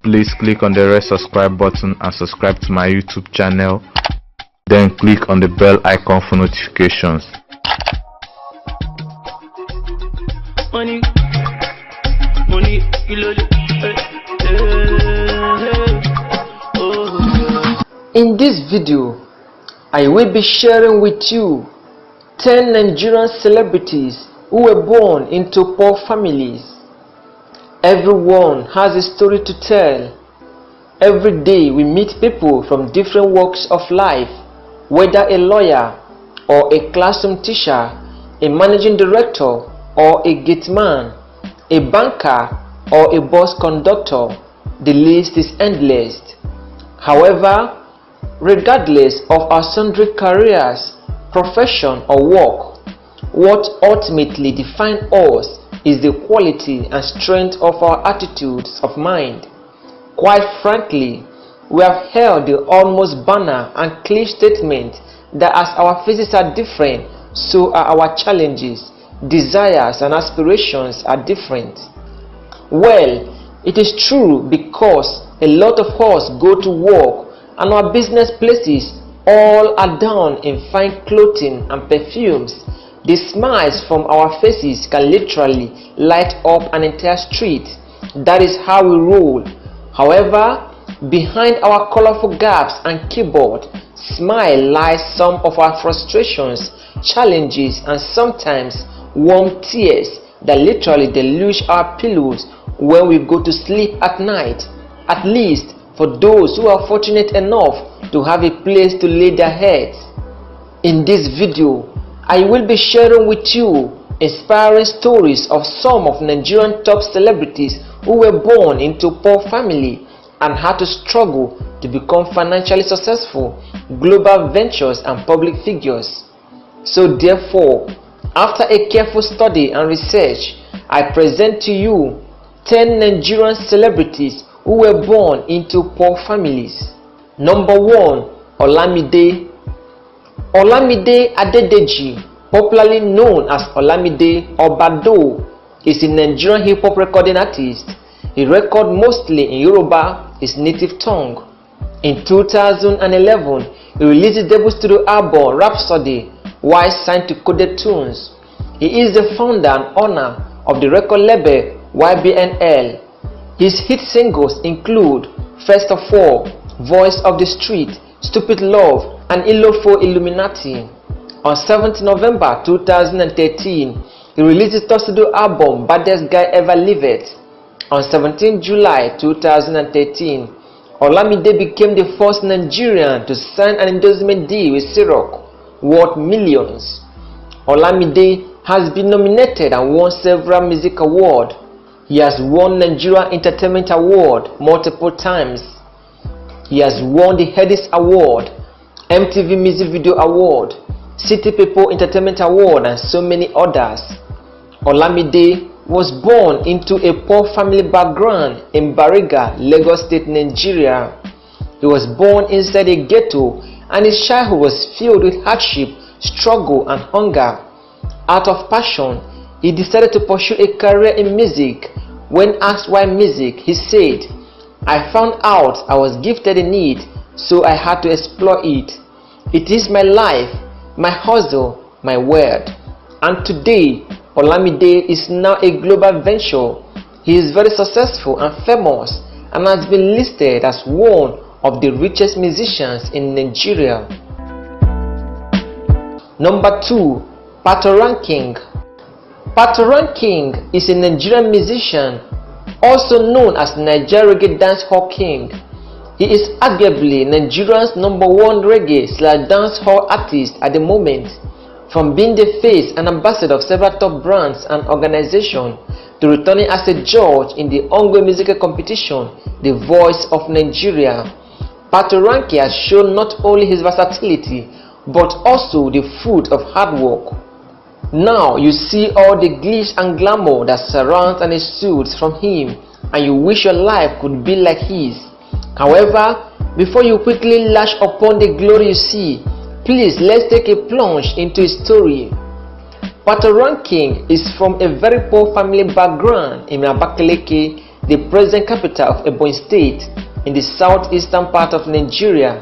please click on the red subscribe button and subscribe to my YouTube channel. Then click on the bell icon for notifications. Money, in this video, I will be sharing with you 10 Nigerian celebrities who were born into poor families. Everyone has a story to tell. Every day we meet people from different walks of life, whether a lawyer or a classroom teacher, a managing director or a gate man, a banker or a bus conductor. The list is endless. However, regardless of our sundry careers, profession or work, what ultimately defines us is the quality and strength of our attitudes of mind. Quite frankly, we have held the almost banal and clear statement that as our faces are different, so are our challenges, desires and aspirations are different. Well, it is true because a lot of us go to work and our business places all are done in fine clothing and perfumes. The smiles from our faces can literally light up an entire street. That is how we roll. However, behind our colorful gaps and keyboard smile lies some of our frustrations, challenges and sometimes warm tears that literally deluge our pillows when we go to sleep at night, at least for those who are fortunate enough to have a place to lay their heads. In this video, I will be sharing with you inspiring stories of some of Nigerian top celebrities who were born into poor family and had to struggle to become financially successful, global ventures and public figures. So therefore, after a careful study and research, I present to you 10 Nigerian celebrities who were born into poor families. Number 1. Olamide. Olamide Adedeji, popularly known as Olamide Obado, is a Nigerian hip-hop recording artist. He records mostly in Yoruba, his native tongue. In 2011, he released his debut studio album Rhapsody while signed to Coded Tunes. He is the founder and owner of the record label YBNL. His hit singles include First of All, Voice of the Street, Stupid Love, and Ilofo Illuminati. On 7th November 2013, he released his third studio album Baddest Guy Ever Lived. On 17th July 2013, Olamide became the first Nigerian to sign an endorsement deal with Ciroc, worth millions. Olamide has been nominated and won several music awards. He has won Nigerian Entertainment Award multiple times. He has won the Headies Award, MTV Music Video Award, City People Entertainment Award and so many others. Olamide was born into a poor family background in Bariga, Lagos State, Nigeria. He was born inside a ghetto and his childhood was filled with hardship, struggle and hunger. Out of passion, he decided to pursue a career in music. When asked why music, he said, "I found out I was gifted in it, so I had to explore it. It is my life, my hustle, my word." And today, Olamide is now a global venture. He is very successful and famous and has been listed as one of the richest musicians in Nigeria. Number 2. Patoranking. Patoranking is a Nigerian musician, also known as Nigerian Reggae Dancehall King. He is arguably Nigeria's #1 reggae/dancehall artist at the moment. From being the face and ambassador of several top brands and organizations to returning as a judge in the ongoing musical competition, The Voice of Nigeria, Patoranking has shown not only his versatility but also the fruit of hard work. Now you see all the glitz and glamour that surrounds and exudes from him, and you wish your life could be like his. However, before you quickly lash upon the glory you see, please let's take a plunge into his story. Patoranking is from a very poor family background in Abakaliki, the present capital of Ebonyi State in the southeastern part of Nigeria.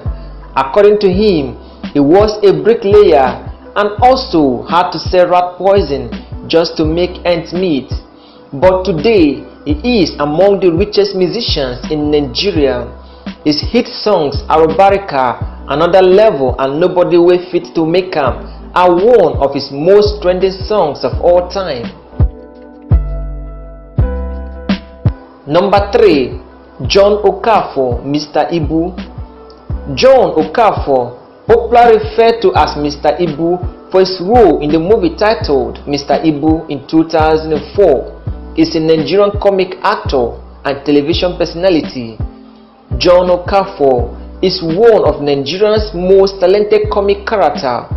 According to him, he was a bricklayer and also had to sell rat poison just to make ends meet. But today, he is among the richest musicians in Nigeria. His hit songs Arobarika, Another Level and Nobody Will Fit to Make Am are one of his most trending songs of all time. Number 3. John Okafor, Mr. Ibu. John Okafor, popularly referred to as Mr. Ibu for his role in the movie titled Mr. Ibu in 2004, is a Nigerian comic actor and television personality. John Okafor is one of Nigeria's most talented comic characters.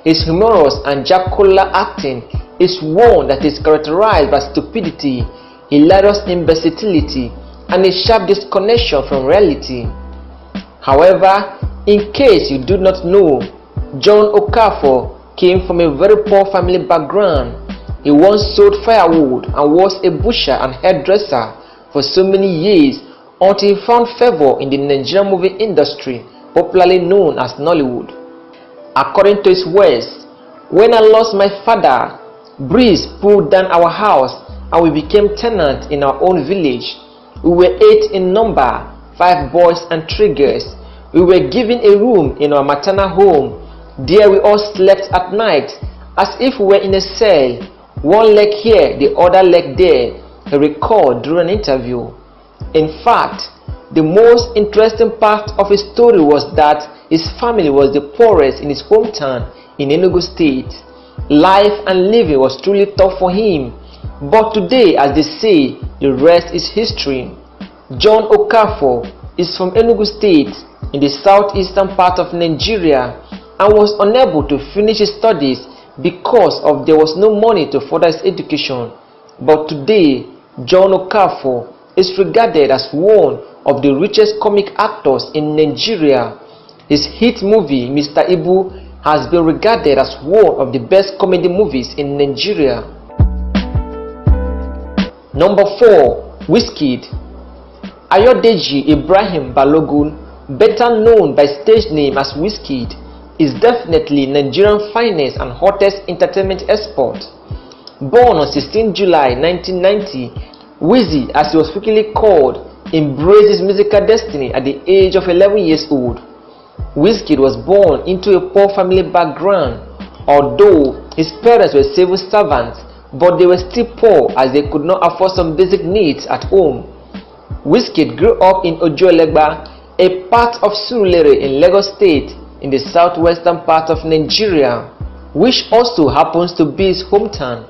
His humorous and jocular acting is one that is characterized by stupidity, hilarious imbecility, and a sharp disconnection from reality. However, in case you do not know, John Okafor came from a very poor family background. He once sold firewood and was a butcher and hairdresser for so many years until he found favor in the Nigerian movie industry, popularly known as Nollywood. According to his words, "When I lost my father, breeze pulled down our house and we became tenants in our own village. We were 8 in number, 5 boys and 3 girls. We were given a room in our maternal home. There we all slept at night as if we were in a cell. One leg here, the other leg there," he recalled during an interview. In fact, the most interesting part of his story was that his family was the poorest in his hometown in Enugu State. Life and living was truly tough for him. But today, as they say, the rest is history. John Okafor is from Enugu State in the southeastern part of Nigeria and was unable to finish his studies because there was no money to further his education. But today, John Okafor is regarded as one of the richest comic actors in Nigeria. His hit movie, Mr. Ibu, has been regarded as one of the best comedy movies in Nigeria. Number 4. Wizkid. Ayodeji Ibrahim Balogun, better known by stage name as Wizkid, is definitely Nigerian finest and hottest entertainment expert. Born on 16 July 1990, Wizzy, as he was frequently called, embraced his musical destiny at the age of 11 years old. Wizkid was born into a poor family background. Although his parents were civil servants, but they were still poor as they could not afford some basic needs at home. Wizkid grew up in Ojuelegba, a part of Surulere in Lagos State in the southwestern part of Nigeria, which also happens to be his hometown.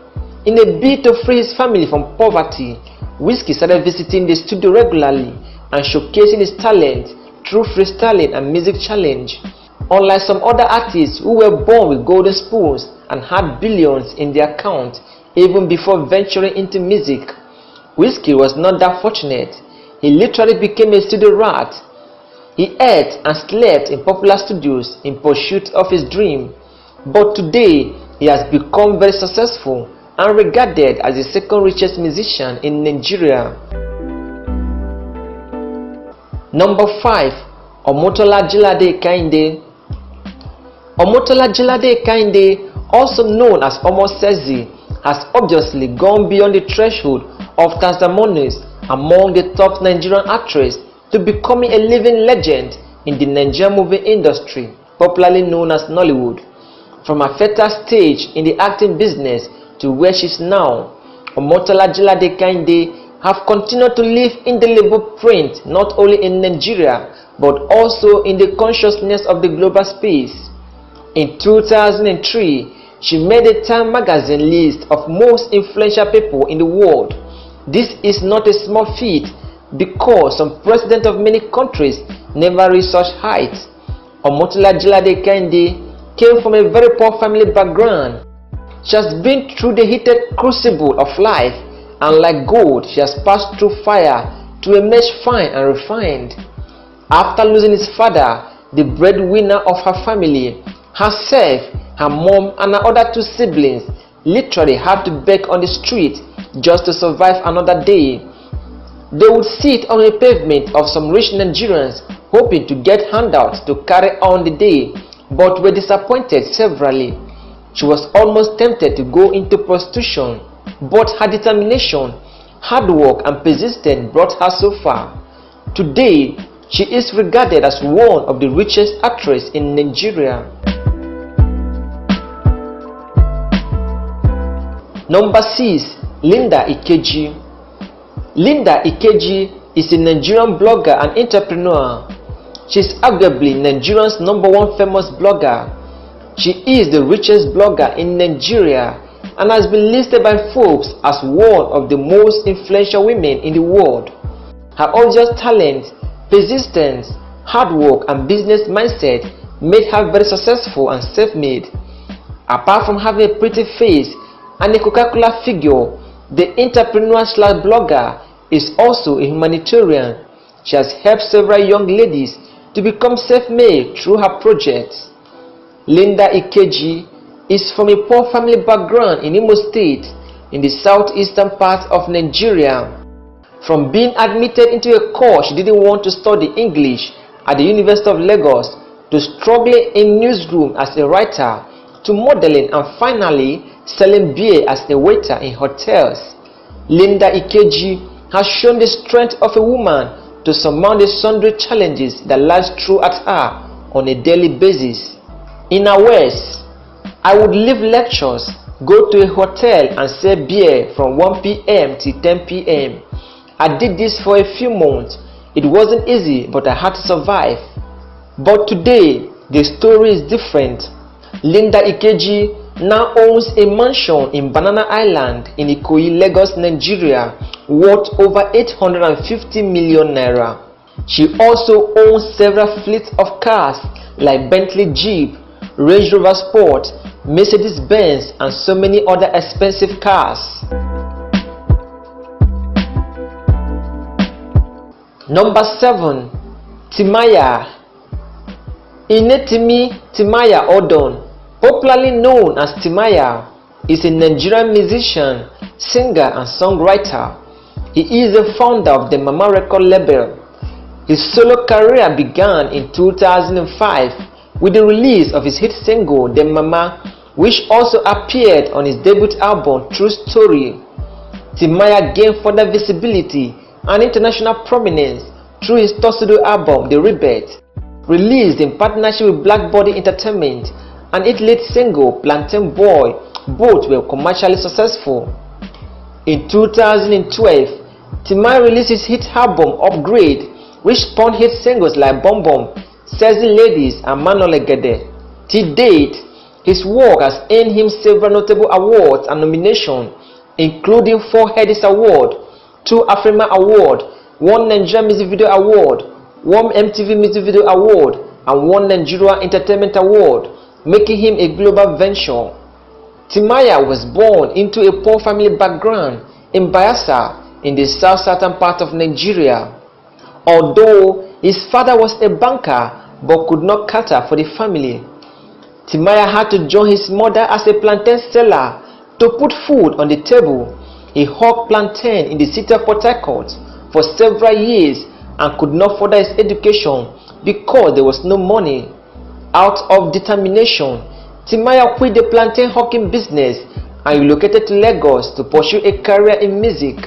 In a bid to free his family from poverty, Wizkid started visiting the studio regularly and showcasing his talent through freestyling and music challenge. Unlike some other artists who were born with golden spoons and had billions in their account even before venturing into music, Wizkid was not that fortunate. He literally became a studio rat. He ate and slept in popular studios in pursuit of his dream. But today, he has become very successful and regarded as the second richest musician in Nigeria. Number 5. Omotola Jilade Kainde. Omotola Jilade Kainde, also known as Omo Sezi, has obviously gone beyond the threshold of testimonies among the top Nigerian actresses to becoming a living legend in the Nigerian movie industry, popularly known as Nollywood. From her fertile stage in the acting business to where she is now, Omotola Jilade Kainde have continued to leave indelible print not only in Nigeria but also in the consciousness of the global space. In 2003, she made a Time magazine list of most influential people in the world. This is not a small feat because some presidents of many countries never reached such heights. Omotola Jilade Kainde came from a very poor family background. She has been through the heated crucible of life, and like gold, she has passed through fire to emerge fine and refined. After losing his father, the breadwinner of her family, herself, her mom, and her other 2 siblings literally had to beg on the street just to survive another day. They would sit on the pavement of some rich Nigerians hoping to get handouts to carry on the day, but were disappointed severally. She was almost tempted to go into prostitution, but her determination, hard work and persistence brought her so far. Today, she is regarded as one of the richest actresses in Nigeria. Number 6. Linda Ikeji. Linda Ikeji is a Nigerian blogger and entrepreneur. She is arguably Nigeria's #1 famous blogger. She is the richest blogger in Nigeria and has been listed by Forbes as one of the most influential women in the world. Her obvious talent, persistence, hard work and business mindset made her very successful and self-made. Apart from having a pretty face and a Coca-Cola figure, the entrepreneur/blogger is also a humanitarian. She has helped several young ladies to become self-made through her projects. Linda Ikeji is from a poor family background in Imo State, in the southeastern part of Nigeria. From being admitted into a course she didn't want to study English at the University of Lagos, to struggling in newsroom as a writer, to modeling and finally selling beer as a waiter in hotels, Linda Ikeji has shown the strength of a woman to surmount the sundry challenges that life throws at her on a daily basis. In her words, "I would leave lectures, go to a hotel and sell beer from 1 p.m. till 10 p.m. I did this for a few months. It wasn't easy, but I had to survive." But today, the story is different. Linda Ikeji now owns a mansion in Banana Island in Ikoyi, Lagos, Nigeria, worth over 850 million naira. She also owns several fleets of cars like Bentley Jeep, Range Rover Sport, Mercedes-Benz and so many other expensive cars. Number 7. Timaya. Inetimi Timaya Odon, popularly known as Timaya, is a Nigerian musician, singer and songwriter. He is the founder of the Mama record label. His solo career began in 2005 with the release of his hit single The Mama, which also appeared on his debut album True Story. Timaya gained further visibility and international prominence through his third studio album The Rebirth, released in partnership with Black Body Entertainment, and its lead single Plantain Boy. Both were commercially successful. In 2012, Timaya released his hit album Upgrade, which spawned hit singles like Bom Bom, Sexy Ladies and Manolegede. To date, his work has earned him several notable awards and nominations, including 4 Headies Award, 2 Afrima Award, 1 Nigerian Music Video Award, 1 MTV Music Video Award, and 1 Nigeria Entertainment Award, making him a global venture. Timaya was born into a poor family background in Bayelsa in the southern part of Nigeria. Although his father was a banker but could not cater for the family, Timaya had to join his mother as a plantain seller to put food on the table. He hawked plantain in the city of Port Harcourt for several years and could not further his education because there was no money. Out of determination, Timaya quit the plantain hawking business and relocated to Lagos to pursue a career in music.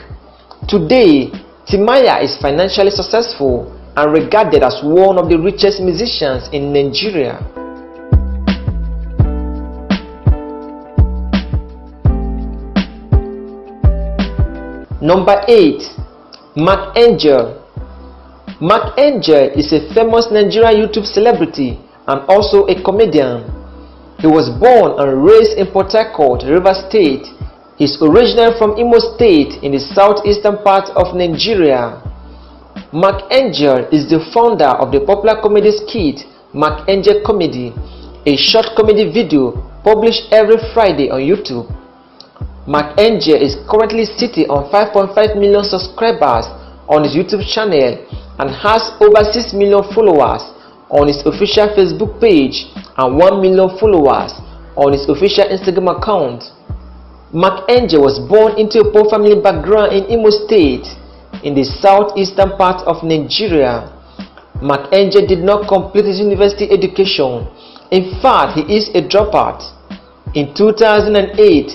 Today, Timaya is financially successful and regarded as one of the richest musicians in Nigeria. Number 8. Mark Angel. Mark Angel is a famous Nigerian YouTube celebrity and also a comedian. He was born and raised in Port Harcourt, Rivers State. He is originally from Imo State in the southeastern part of Nigeria. Mark Angel is the founder of the popular comedy skit Mark Angel Comedy, a short comedy video published every Friday on YouTube. Mark Angel is currently sitting on 5.5 million subscribers on his YouTube channel and has over 6 million followers on his official Facebook page and 1 million followers on his official Instagram account. Mark Angel was born into a poor family background in Imo State. in the southeastern part of Nigeria. McEnje did not complete his university education. In fact, he is a dropout. In 2008,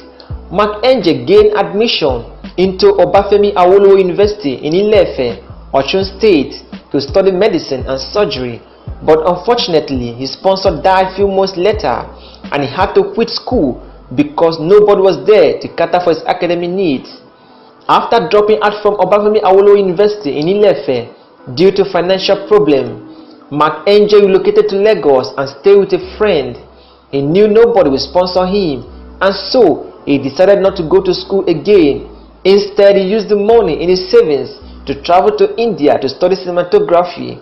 McEnje gained admission into Obafemi Awolowo University in Ile-Ife, Osun State, to study medicine and surgery, but unfortunately his sponsor died few months later and he had to quit school because nobody was there to cater for his academic needs. After dropping out from Obafemi Awolowo University in Ile-Ife due to financial problems, McEnje relocated to Lagos and stayed with a friend. He knew nobody would sponsor him, and so he decided not to go to school again. Instead, he used the money in his savings to travel to India to study cinematography.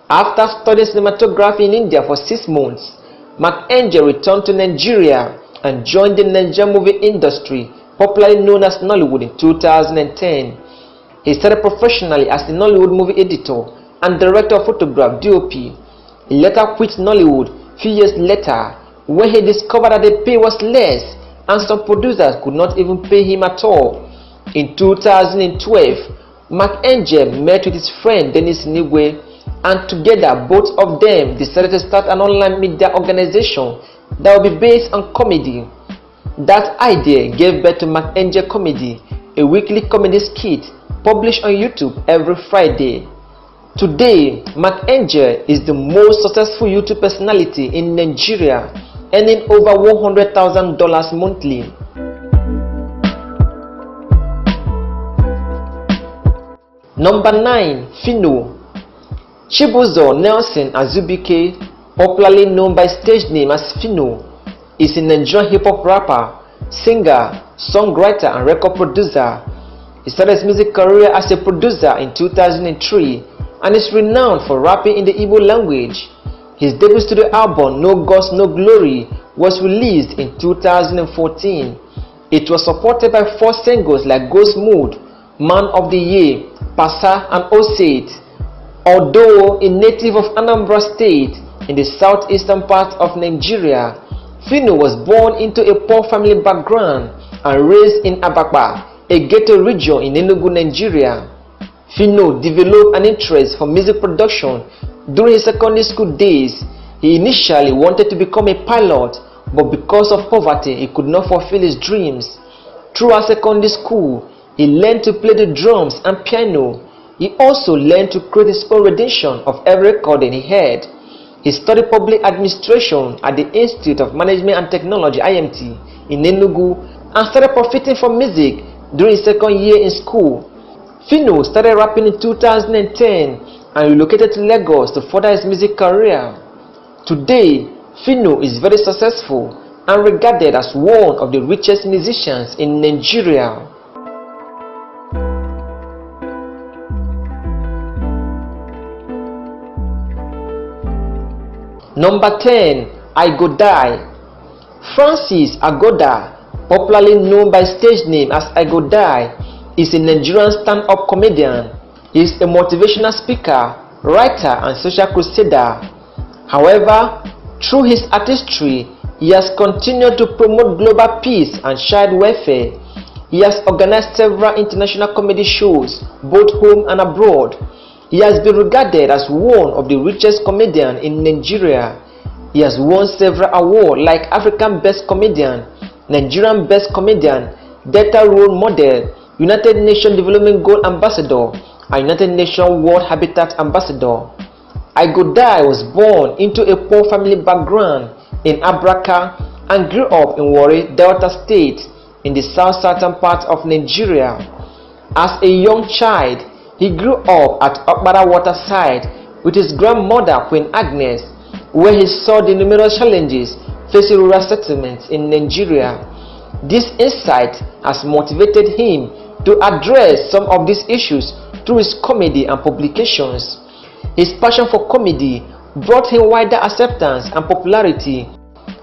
After studying cinematography in India for 6 months, McEnje returned to Nigeria and joined the Nigerian movie industry, popularly known as Nollywood, in 2010. He started professionally as a Nollywood movie editor and director of photograph (DOP). He later quit Nollywood few years later when he discovered that the pay was less and some producers could not even pay him at all. In 2012, McEnje met with his friend Dennis Nigwe, and together both of them decided to start an online media organization that will be based on comedy. That idea gave birth to McEnje Comedy, a weekly comedy skit published on YouTube every Friday. Today, McEnje is the most successful YouTube personality in Nigeria, earning over $100,000 monthly. Number 9. Phyno. Chibuzo Nelson Azubike, popularly known by stage name as Phyno, is a Nigerian hip-hop rapper, singer, songwriter and record producer. He started his music career as a producer in 2003 and is renowned for rapping in the Igbo language. His debut studio album No Gods No Glory was released in 2014. It was supported by 4 singles like Ghost Mood, Man of the Year, Pasa and Osate. Although a native of Anambra State in the southeastern part of Nigeria, Phyno was born into a poor family background and raised in Abakpa, a ghetto region in Enugu, Nigeria. Phyno developed an interest for music production during his secondary school days. He initially wanted to become a pilot, but because of poverty, he could not fulfill his dreams. Throughout secondary school, he learned to play the drums and piano. He also learned to create his own rendition of every recording he heard. He studied public administration at the Institute of Management and Technology (IMT) in Enugu and started profiting from music during his second year in school. Phyno started rapping in 2010 and relocated to Lagos to further his music career. Today, Phyno is very successful and regarded as one of the richest musicians in Nigeria. Number 10. I Go Die. Francis Agoda, popularly known by stage name as I Go Die, is a Nigerian stand-up comedian. He is a motivational speaker, writer and social crusader. However, through his artistry, he has continued to promote global peace and child welfare. He has organized several international comedy shows, both home and abroad. He has been regarded as one of the richest comedians in Nigeria. He has won several awards like African Best Comedian, Nigerian Best Comedian, Delta Role Model, United Nations Development Goal Ambassador, and United Nations World Habitat Ambassador. I Go Die was born into a poor family background in Abraka and grew up in Warri, Delta State, in the southern part of Nigeria. As a young child, he grew up at Okpara Waterside with his grandmother Queen Agnes, where he saw the numerous challenges facing rural settlements in Nigeria. This insight has motivated him to address some of these issues through his comedy and publications. His passion for comedy brought him wider acceptance and popularity.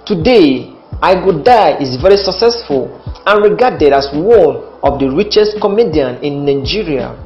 Today, I Go Die is very successful and regarded as one of the richest comedians in Nigeria.